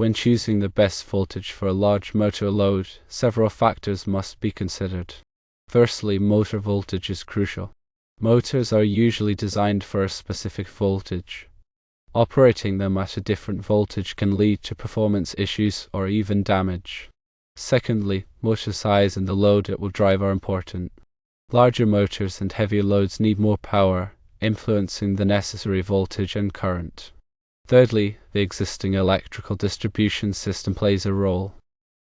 When choosing the best voltage for a large motor load, several factors must be considered. Firstly, motor voltage is crucial. Motors are usually designed for a specific voltage. Operating them at a different voltage can lead to performance issues or even damage. Secondly, motor size and the load it will drive are important. Larger motors and heavier loads need more power, influencing the necessary voltage and current. Thirdly, the existing electrical distribution system plays a role.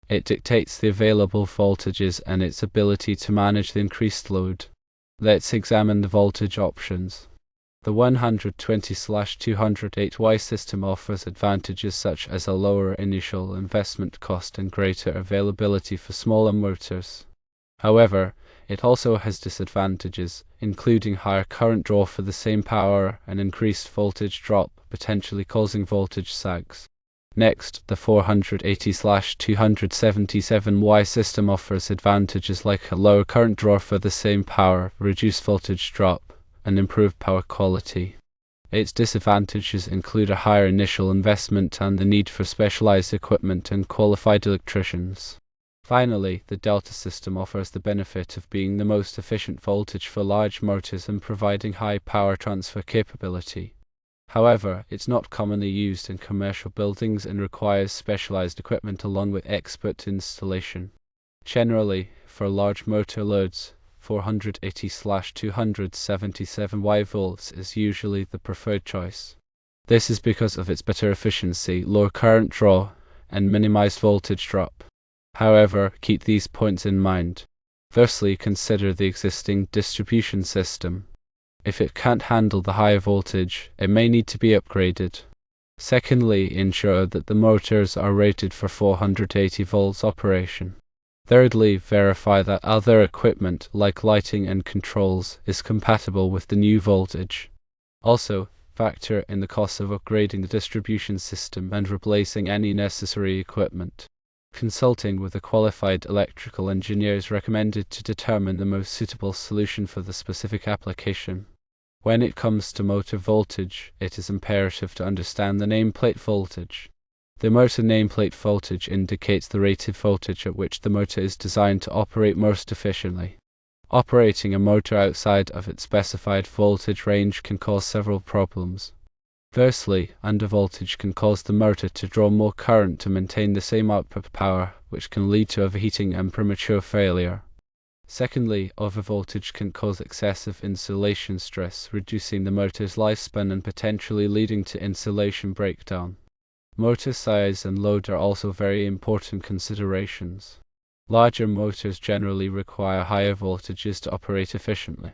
It dictates the available voltages and its ability to manage the increased load. Let's examine the voltage options. The 120/208Y system offers advantages such as a lower initial investment cost and greater availability for smaller motors. However, it also has disadvantages, including higher current draw for the same power and increased voltage drop, potentially causing voltage sags. Next, the 480/277Y system offers advantages like a lower current draw for the same power, reduced voltage drop, and improved power quality. Its disadvantages include a higher initial investment and the need for specialized equipment and qualified electricians. Finally, the Delta system offers the benefit of being the most efficient voltage for large motors and providing high power transfer capability. However, it's not commonly used in commercial buildings and requires specialized equipment along with expert installation. Generally, for large motor loads, 480/277Y volts is usually the preferred choice. This is because of its better efficiency, lower current draw, and minimized voltage drop. However, keep these points in mind. Firstly, consider the existing distribution system. If it can't handle the higher voltage, it may need to be upgraded. Secondly, ensure that the motors are rated for 480 volts operation. Thirdly, verify that other equipment, like lighting and controls, is compatible with the new voltage. Also, factor in the cost of upgrading the distribution system and replacing any necessary equipment. Consulting with a qualified electrical engineer is recommended to determine the most suitable solution for the specific application. When it comes to motor voltage, it is imperative to understand the nameplate voltage. The motor nameplate voltage indicates the rated voltage at which the motor is designed to operate most efficiently. Operating a motor outside of its specified voltage range can cause several problems. Firstly, undervoltage can cause the motor to draw more current to maintain the same output power, which can lead to overheating and premature failure. Secondly, overvoltage can cause excessive insulation stress, reducing the motor's lifespan and potentially leading to insulation breakdown. Motor size and load are also very important considerations. Larger motors generally require higher voltages to operate efficiently.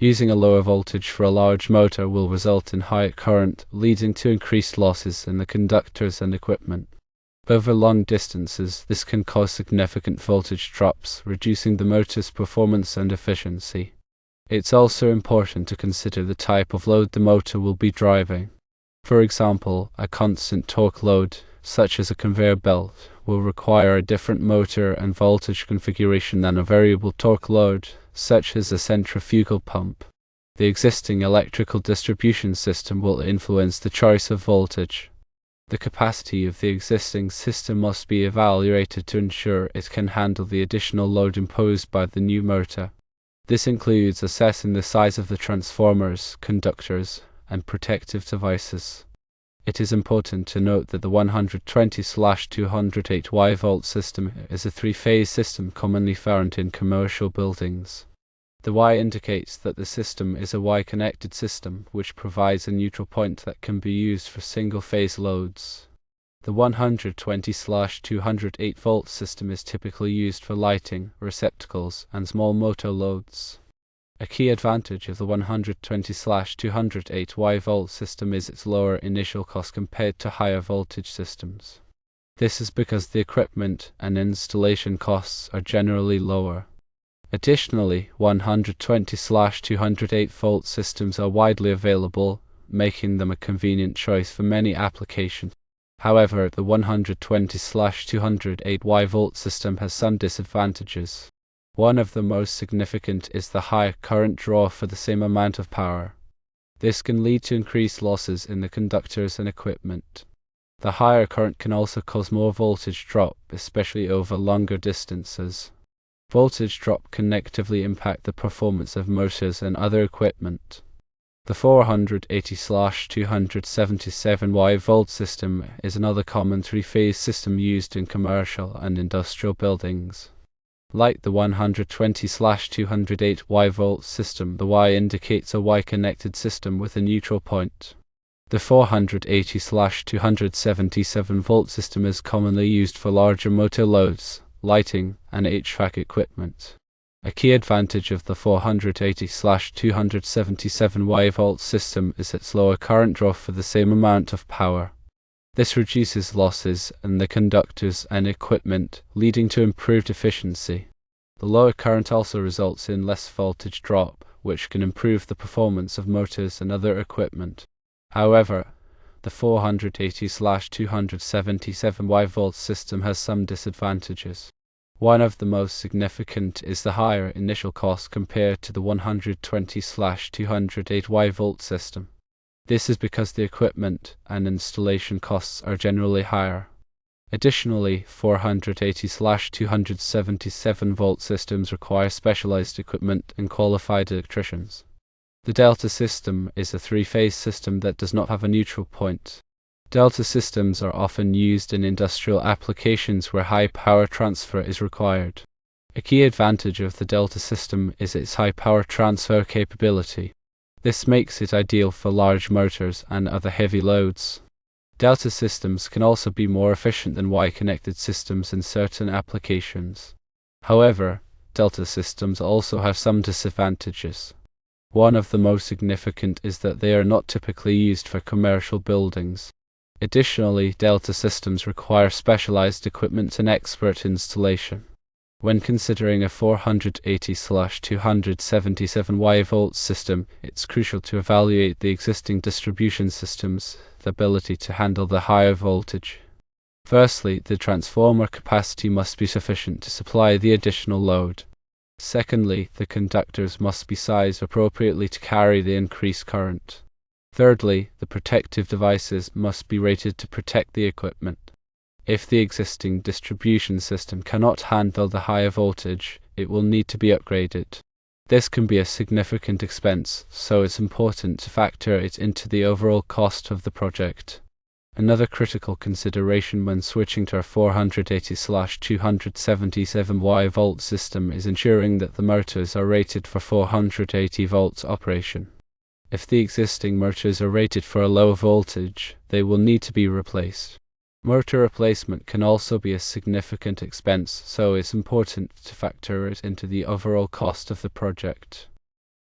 Using a lower voltage for a large motor will result in higher current, leading to increased losses in the conductors and equipment. Over long distances, this can cause significant voltage drops, reducing the motor's performance and efficiency. It's also important to consider the type of load the motor will be driving. For example, a constant torque load, such as a conveyor belt, will require a different motor and voltage configuration than a variable torque load, such as a centrifugal pump. The existing electrical distribution system will influence the choice of voltage. The capacity of the existing system must be evaluated to ensure it can handle the additional load imposed by the new motor. This includes assessing the size of the transformers, conductors, and protective devices. It is important to note that the 120/208Y volt system is a three-phase system commonly found in commercial buildings. The Y indicates that the system is a Y-connected system, which provides a neutral point that can be used for single-phase loads. The 120/208 volt system is typically used for lighting, receptacles, and small motor loads. A key advantage of the 120/208Y volt system is its lower initial cost compared to higher voltage systems. This is because the equipment and installation costs are generally lower. Additionally, 120/208 volt systems are widely available, making them a convenient choice for many applications. However, the 120/208Y volt system has some disadvantages. One of the most significant is the high current draw for the same amount of power. This can lead to increased losses in the conductors and equipment. The higher current can also cause more voltage drop, especially over longer distances. Voltage drop can negatively impact the performance of motors and other equipment. The 480/277Y volt system is another common three-phase system used in commercial and industrial buildings. Like the 120/208Y volt system, the Y indicates a Y-connected system with a neutral point. The 480/277 volt system is commonly used for larger motor loads, lighting, and HVAC equipment. A key advantage of the 480/277Y volt system is its lower current draw for the same amount of power. This reduces losses in the conductors and equipment, leading to improved efficiency. The lower current also results in less voltage drop, which can improve the performance of motors and other equipment. However, the 480/277Y volt system has some disadvantages. One of the most significant is the higher initial cost compared to the 120/208Y volt system. This is because the equipment and installation costs are generally higher. Additionally, 480/277 volt systems require specialized equipment and qualified electricians. The Delta system is a three-phase system that does not have a neutral point. Delta systems are often used in industrial applications where high power transfer is required. A key advantage of the Delta system is its high power transfer capability. This makes it ideal for large motors and other heavy loads. Delta systems can also be more efficient than Y-connected systems in certain applications. However, Delta systems also have some disadvantages. One of the most significant is that they are not typically used for commercial buildings. Additionally, Delta systems require specialized equipment and expert installation. When considering a 480/277Y volt system, it's crucial to evaluate the existing distribution system's ability to handle the higher voltage. Firstly, the transformer capacity must be sufficient to supply the additional load. Secondly, the conductors must be sized appropriately to carry the increased current. Thirdly, the protective devices must be rated to protect the equipment. If the existing distribution system cannot handle the higher voltage, it will need to be upgraded. This can be a significant expense, so it's important to factor it into the overall cost of the project. Another critical consideration when switching to a 480/277Y volt system is ensuring that the motors are rated for 480 volts operation. If the existing motors are rated for a lower voltage, they will need to be replaced. Motor replacement can also be a significant expense, so it's important to factor it into the overall cost of the project.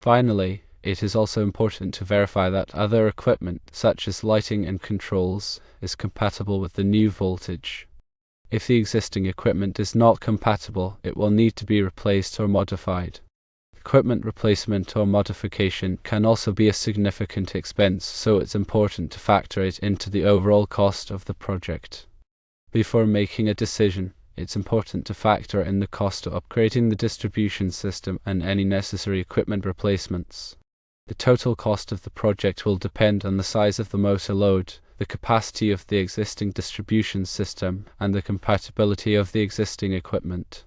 Finally, it is also important to verify that other equipment, such as lighting and controls, is compatible with the new voltage. If the existing equipment is not compatible, it will need to be replaced or modified. Equipment replacement or modification can also be a significant expense, so it's important to factor it into the overall cost of the project. Before making a decision, it's important to factor in the cost of upgrading the distribution system and any necessary equipment replacements. The total cost of the project will depend on the size of the motor load, the capacity of the existing distribution system, and the compatibility of the existing equipment.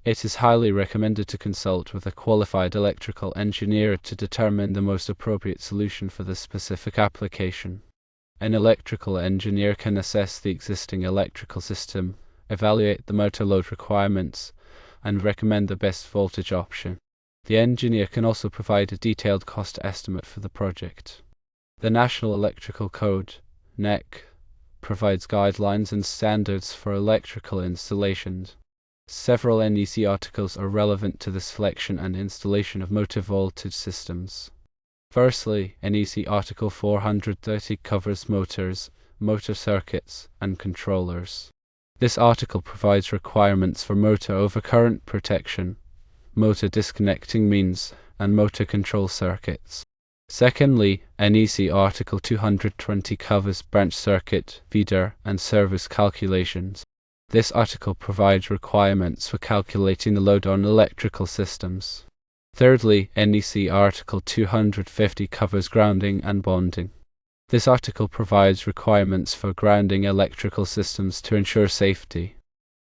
It is highly recommended to consult with a qualified electrical engineer to determine the most appropriate solution for the specific application. An electrical engineer can assess the existing electrical system, evaluate the motor load requirements, and recommend the best voltage option. The engineer can also provide a detailed cost estimate for the project. The National Electrical Code, NEC, provides guidelines and standards for electrical installations. Several NEC articles are relevant to the selection and installation of motor voltage systems. Firstly, NEC Article 430 covers motors, motor circuits, and controllers. This article provides requirements for motor overcurrent protection, motor disconnecting means, and motor control circuits. Secondly, NEC Article 220 covers branch circuit, feeder, and service calculations. This article provides requirements for calculating the load on electrical systems. Thirdly, NEC Article 250 covers grounding and bonding. This article provides requirements for grounding electrical systems to ensure safety.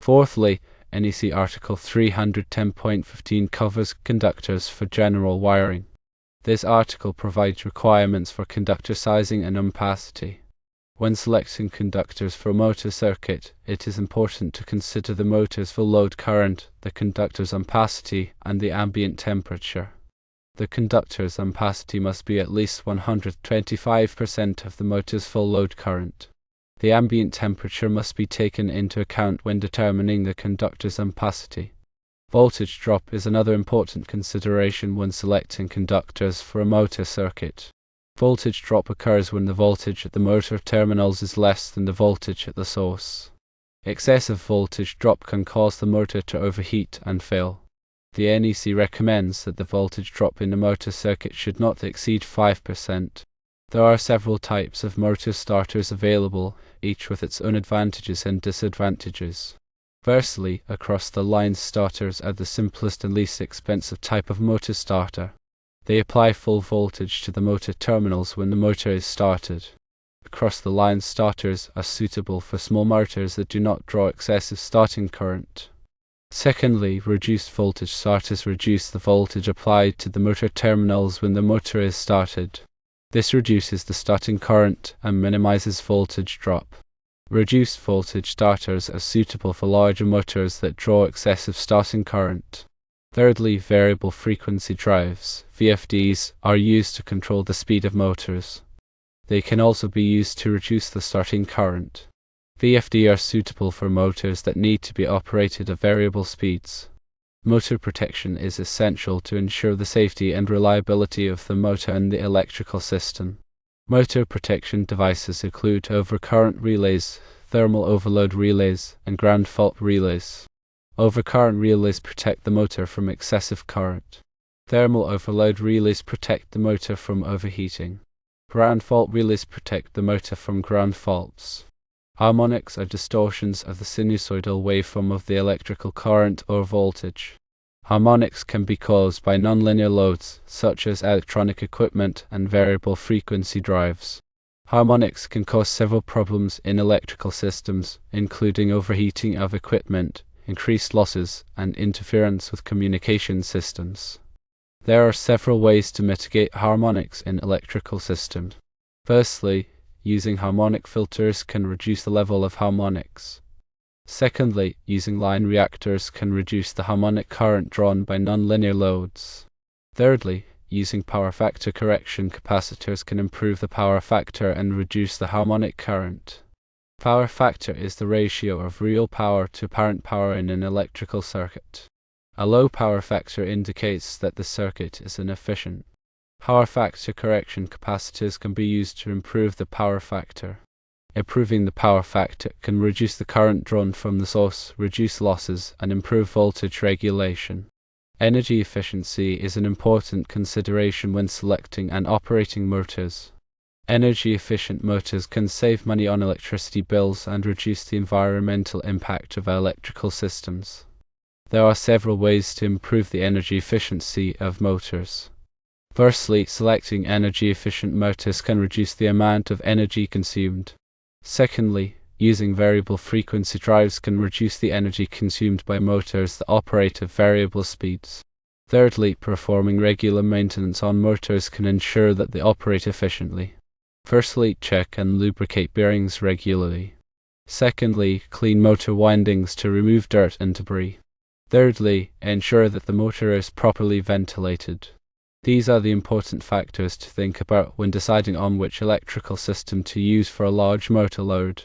Fourthly, NEC Article 310.15 covers conductors for general wiring. This article provides requirements for conductor sizing and ampacity. When selecting conductors for a motor circuit, it is important to consider the motor's full load current, the conductor's ampacity, and the ambient temperature. The conductor's ampacity must be at least 125% of the motor's full load current. The ambient temperature must be taken into account when determining the conductor's ampacity. Voltage drop is another important consideration when selecting conductors for a motor circuit. Voltage drop occurs when the voltage at the motor terminals is less than the voltage at the source. Excessive voltage drop can cause the motor to overheat and fail. The NEC recommends that the voltage drop in a motor circuit should not exceed 5%. There are several types of motor starters available, each with its own advantages and disadvantages. Firstly, across-the-line starters are the simplest and least expensive type of motor starter. They apply full voltage to the motor terminals when the motor is started. Across-the-line starters are suitable for small motors that do not draw excessive starting current. Secondly, reduced voltage starters reduce the voltage applied to the motor terminals when the motor is started. This reduces the starting current and minimizes voltage drop. Reduced voltage starters are suitable for larger motors that draw excessive starting current. Thirdly, variable frequency drives, VFDs, are used to control the speed of motors. They can also be used to reduce the starting current. VFD are suitable for motors that need to be operated at variable speeds. Motor protection is essential to ensure the safety and reliability of the motor and the electrical system. Motor protection devices include overcurrent relays, thermal overload relays, and ground fault relays. Overcurrent relays protect the motor from excessive current. Thermal overload relays protect the motor from overheating. Ground fault relays protect the motor from ground faults. Harmonics are distortions of the sinusoidal waveform of the electrical current or voltage. Harmonics can be caused by nonlinear loads, such as electronic equipment and variable frequency drives. Harmonics can cause several problems in electrical systems, including overheating of equipment, increased losses, and interference with communication systems. There are several ways to mitigate harmonics in electrical systems. Firstly, using harmonic filters can reduce the level of harmonics. Secondly, using line reactors can reduce the harmonic current drawn by nonlinear loads. Thirdly, using power factor correction capacitors can improve the power factor and reduce the harmonic current. Power factor is the ratio of real power to apparent power in an electrical circuit. A low power factor indicates that the circuit is inefficient. Power factor correction capacitors can be used to improve the power factor. Improving the power factor can reduce the current drawn from the source, reduce losses, and improve voltage regulation. Energy efficiency is an important consideration when selecting and operating motors. Energy-efficient motors can save money on electricity bills and reduce the environmental impact of electrical systems. There are several ways to improve the energy efficiency of motors. Firstly, selecting energy-efficient motors can reduce the amount of energy consumed. Secondly, using variable frequency drives can reduce the energy consumed by motors that operate at variable speeds. Thirdly, performing regular maintenance on motors can ensure that they operate efficiently. Firstly, check and lubricate bearings regularly. Secondly, clean motor windings to remove dirt and debris. Thirdly, ensure that the motor is properly ventilated. These are the important factors to think about when deciding on which electrical system to use for a large motor load.